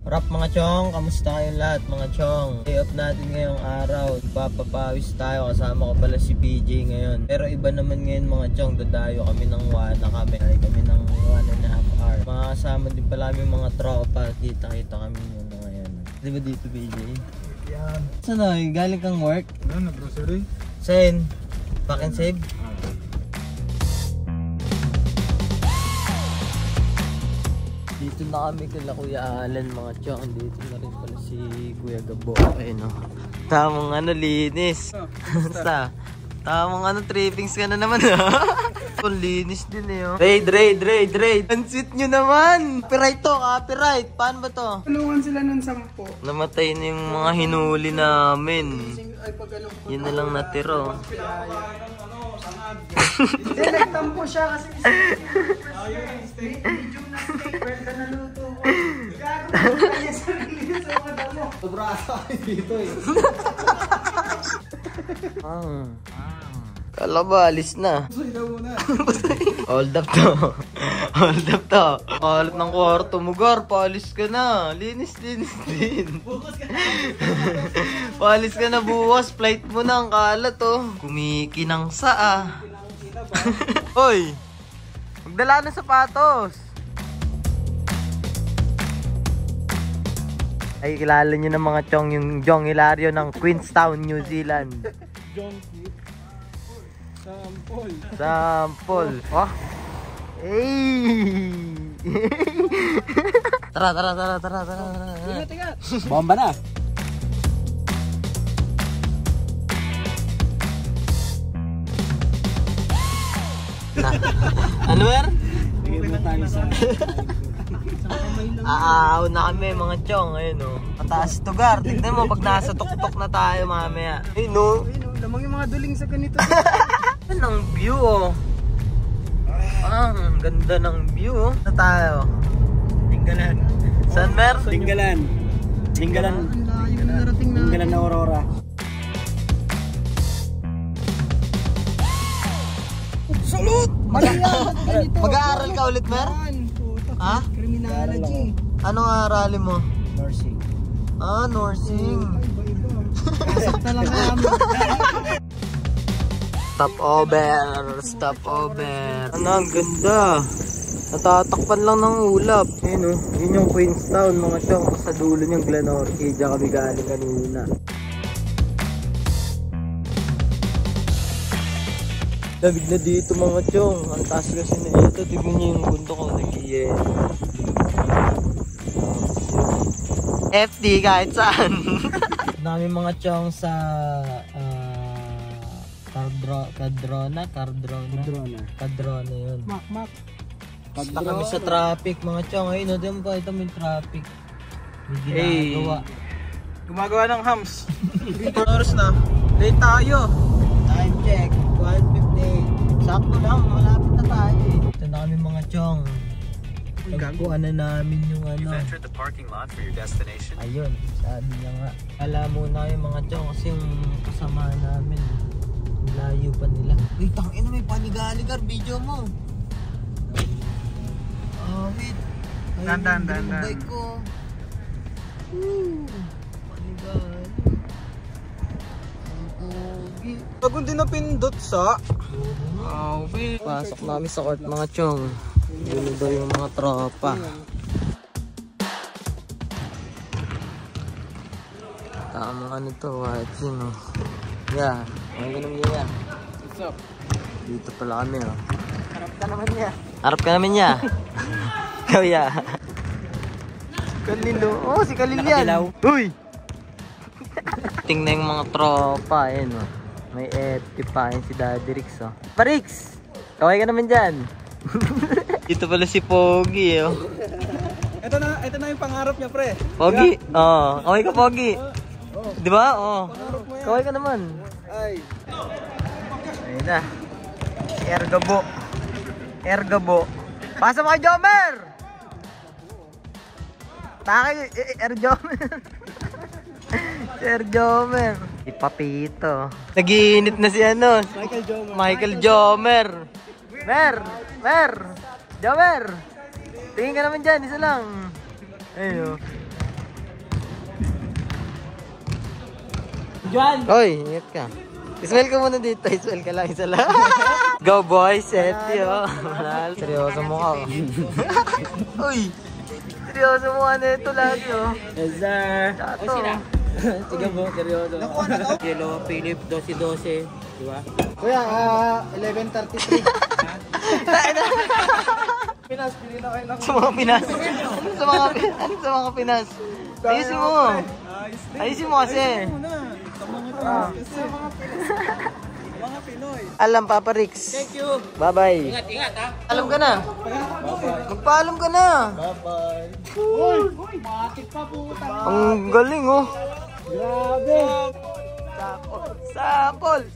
Rap mga chong, kamusta kayong lahat mga chong? Day off natin ngayong araw, papapawis tayo, kasama ko pala si PJ ngayon. Pero iba naman ngayon mga chong, dadayo kami ng kami ng 1.5 hour. Makasama din pala kami mga tropa, kita kami yun ngayon. Di ba dito PJ? Yan. Saan na? Galing kang work? Ano, grocery? Saan? Pack and save? Dito na kami kala Kuya Alan mga chong. Dito na rin pala si Kuya Gabo. Ayun o. Tamang linis. Basta. Tamang trippings ka na naman Kung linis din eh oh. Raid. Pansit nyo naman. Copyright to, copyright. Paano ba to? Tulungan sila ng 10. Namatay na yung mga hinuli namin. Yun na lang natiro. Nagtampo siya kasi medyo na steak, pwede na luto ko. Gagawin kanya sarili sa mga mo. Sobrasa kayo dito eh. Kala ba, alis na. Hold up to. Kalat ng kwarto mo, Gar. Paalis ka na. Linis din. Paalis ka na buwas. Flight mo na ang kalat oh. Kumikinang saa. Hoy! Magdala ng sapatos. Ay, kilala nyo ng mga chong yung Jong Hilario ng Queenstown, New Zealand. Sample. Oh. Hey. Tara. Tiga. Bomba na. Ano mer? Aaw na kami mga chong. Ayun o. Mataas to Gar. Tignan mo pag nasa tuktok na tayo mamaya. Ayun o. Lamang yung mga duling sa ganito. Ano ang view oh. Ang ganda ng view oh. Saan tayo? Tinggalan. Saan mer? Tinggalan na Aurora. Salute! Mag-aaral ka ulit mer? Ha? Criminology. Anong aralin mo? Nursing. Nursing. Sakta lang namin. Stop over. Ano, ang ganda. Natatakpan lang ng ulap. Ayun oh. Yun yung Queenstown mga chong. Sa dulo niyang Glenorchy. Diyan kami galing kanina. Lamig na dito mga chong. Ang taas kasi na ito. Tignan niyo yung bundok ang nag-iyen. FD kahit saan. Dami mga chong sa Cadrona yun. Mak. Basta kami sa traffic mga chong. Ayun o, diyan pa ito may traffic. May ginagawa. Gumagawa ng hams. 3 hours na. Late tayo. Time check 1:58. Sakto lang, malapit na tayo eh. Ito na kami mga chong. Pagkuhan na namin yung ano. You've entered the parking lot for your destination. Ayun, sabi niya nga. Alam muna yung mga chong kasi yung kasama namin. Layo pa nila. Wait, tangina may panigali-gar. Video mo. Wait. Dan. Bike ko. Panigali. Ang pogi. Pag hindi napindot sa... Okay. Pasok namin sa court mga chong. Dito daw yung mga tropa. Tamang ano to, white yun oh. Yeah, ang ganun niya. What's up? Dito pala kami oh. Harap ka naman niya. Harap ka namin niya. Kaya. Kalilo. Oh, si Kalil yan. Uy! Tingnan yung mga tropa. Ayun oh. May FT pa yun si Daddy Rix oh. Parix! Kaway ka naman dyan. Dito pala si Pogi oh. Ito na yung pangarap niya, pre. Pogi? Oo. Kaway ka Pogi. Di ba? Oo. Kaway ka naman. Ay. Ayun na. Ergabo. Pasa mo kay Jomer! Takay, Jomer. Sir Jomer. Ipapito. Nag-iinit na si ano. Michael Jomer. Mer. Jomer. Tingin ka naman dyan, isa lang. Ayun. Juan! Oy, ingat ka. Ismail ka muna dito. Ismail ka lang. Isa lang. Go boys, Seti oh. Seryoso mo ka. Uy! Seryoso mo ka na ito lagi oh. Yes sir! Chato. Sige po, seryoso. Yellow Philip 12-12. Diba? Kuya, 11:33. Pinas, pili na kayo ng... Sa mga Pinas. Ano sa mga Pinas? Ayusin mo. Ayusin mo kasi. Mga Pinoy. Alam, Papa Rix. Thank you! Bye-bye. Ingat ha! Alam ka na. Magpaalam ka na. Bye-bye. Uy! Matik pa po. Ang galing oh. Grabe! Sapol!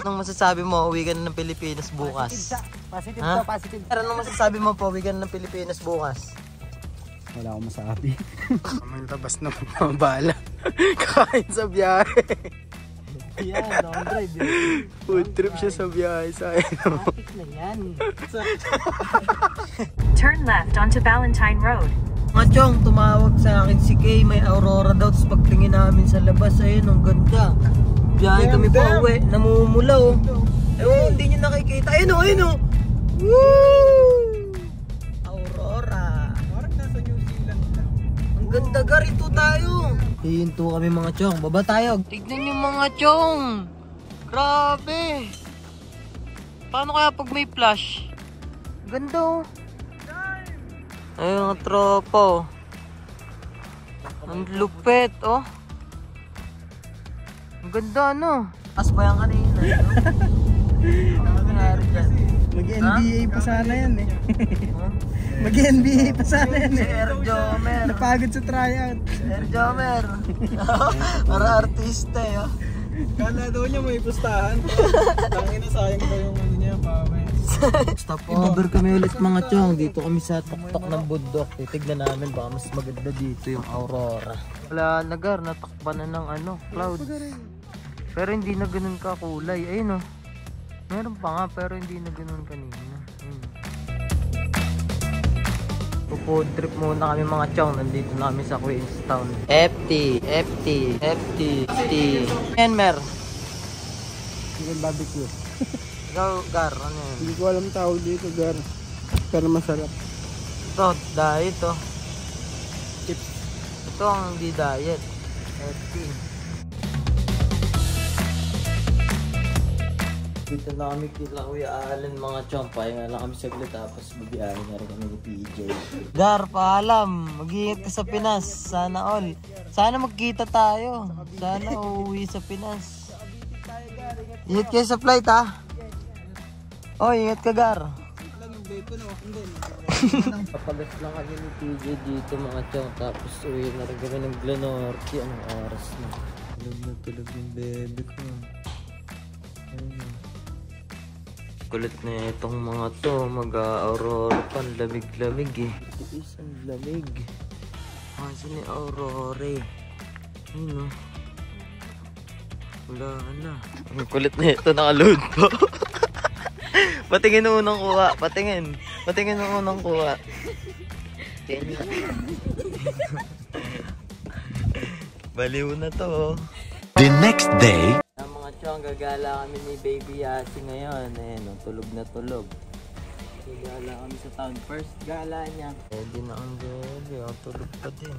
Anong masasabi mo? Uwi ka na ng Pilipinas bukas. Positive Ha? to, positive. Pero anong masasabi mo po? Uwi ka na ng Pilipinas bukas. Wala akong masabi. May labas na mabala. Kain sa biyahe. Yan, long drive. Food trip siya sa biyahe sa akin. Traffic na yan. Turn left onto Valentine Road. Mga chong, tumawag sa akin si Kay. May aurora daw. Tapos pagtingin namin sa labas, ayun, ang ganda. Biyahe kami pa uwi. Namumula oh. Ewan, hindi nyo nakikita. Ayun oh, ayun oh. Woo! Aurora. Parang nasa New Zealand lang. Ang ganda, garito tayo. Hihinto kami mga chong. Baba tayo. Tignan nyo mga chong. Grabe. Paano kaya pag may flash? Ganda oh. Ayun mga tropa oh. Ang lupet oh. Ang ganda no. As pa yan kanina. Ano nangyari dyan? Mag-NBA pa sana yan eh. Mag-NBA pa sana yan Si eh. Erjomer. Napagod sa tryout. Erjomer. Para artista eh oh. Kala daw niya may pustahan. Tangin na sayang daw yung ano niya, pawis. Stop over kami ulit mga chong. Dito kami sa tuktok ng bundok. Titignan namin baka mas maganda dito yung aurora. Wala nagar, natakpan na ng ano, cloud. Pero hindi na ganun ka kulay. Ayun oh. Meron pa nga pero hindi na ganun kanina. Ayun. Food trip muna kami mga chong. Nandito na kami sa Queenstown. FT. Enmer. Chicken barbecue. Ikaw, Gar, ano yun? Hindi ko alam tawag dito, Gar. Pero masarap. Ito, diet oh. Chips. Ito ang hindi diet. FT. Dito na kami kila Kuya Alan mga chong. Pahinga lang kami saglit tapos babiyahin na rin kami ni PJ. Gar, paalam. Mag-iingat ka sa Pinas. Sana all. Sana magkita tayo. Sana uuwi sa Pinas. Ingat kayo sa flight ha. Oh, ingat ka Gar. Papagas lang kami ni PJ dito mga chong. Tapos uwi na rin kami ng Glenorchy. Anong oras na? Tulog yung bebe ko. Ayun. Kulit na itong mga to. Mag-aurora pa. Lamig-lamig eh. Itiis ang lamig. Kasi ni Aurora eh. Ayun o. Wala na. Ang kulit na ito. Nakaload po. Patingin ng unang kuha. Patingin. Patingin ng unang kuha. Baliw na to. The next day. Mga chong, gagala kami ni Baby Yasi ngayon. Ayan, tulog na tulog. Gagala kami sa town. First gala niya. Pwede na ang gabi. Tulog pa din.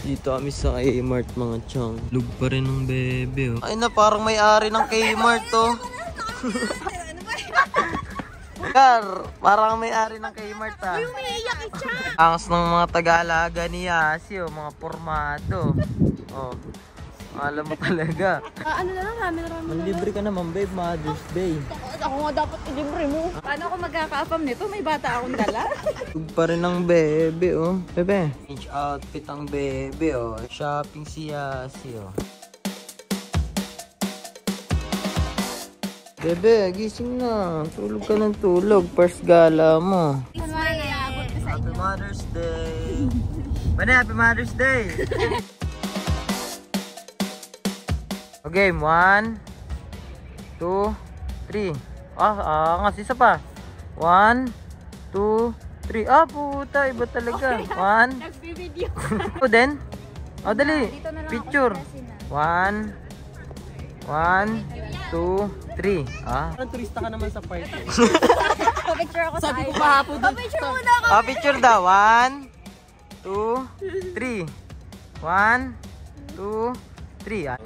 Dito kami sa Kmart mga chong. Lug pa rin ng bebe oh. Ay na, parang may-ari ng Kmart oh. Gar, parang may-ari ng Kmart ah. Uy, umiiyak siya. Angas ng mga taga-alaga ni Yasi oh, mga pormado. Oh. Alam mo talaga. Ano na lang, rami. Manlibre ka naman babe, Mother's Day. Ako nga dapat ilibre mo. Paano ako magkaka-affam nito? May bata akong dala. Lug pa rin ng bebe oh. Bebe, change outfit ang bebe oh. Shopping si Yasi oh. Bebe, gising na. Tulog ka ng tulog. First gala mo. Happy Mother's Day. Bane, Happy Mother's Day. Okay, 1, 2, 3. Angas. Isa pa. 1, 2, 3. Ah, puta. Iba talaga. 1. Nagbibideo. O din? O, dali. Dito na lang ako Picture. sa 1, 2, 3. Ah. Parang turista ka naman sa park. Pa-picture ako sa Sabi ko iPhone. kahapon doon. Pa-picture muna ako. Ah, picture daw. 1, 2, 3. 1, 2, 3. Ah.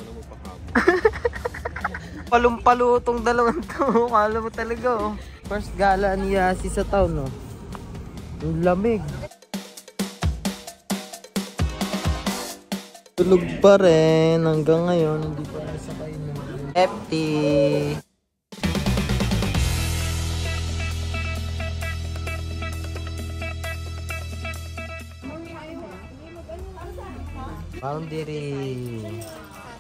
Palumpalo tong dalawang to. Kala mo talaga, oh. First gala ni Yasi sa town, oh. Ang lamig. Tulog pa rin hanggang ngayon. Hindi pa rin sakay ng FT. Boundary.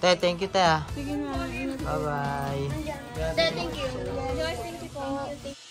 Te, thank you, te. Sige na. Bye-bye. Thank you. Thank you po.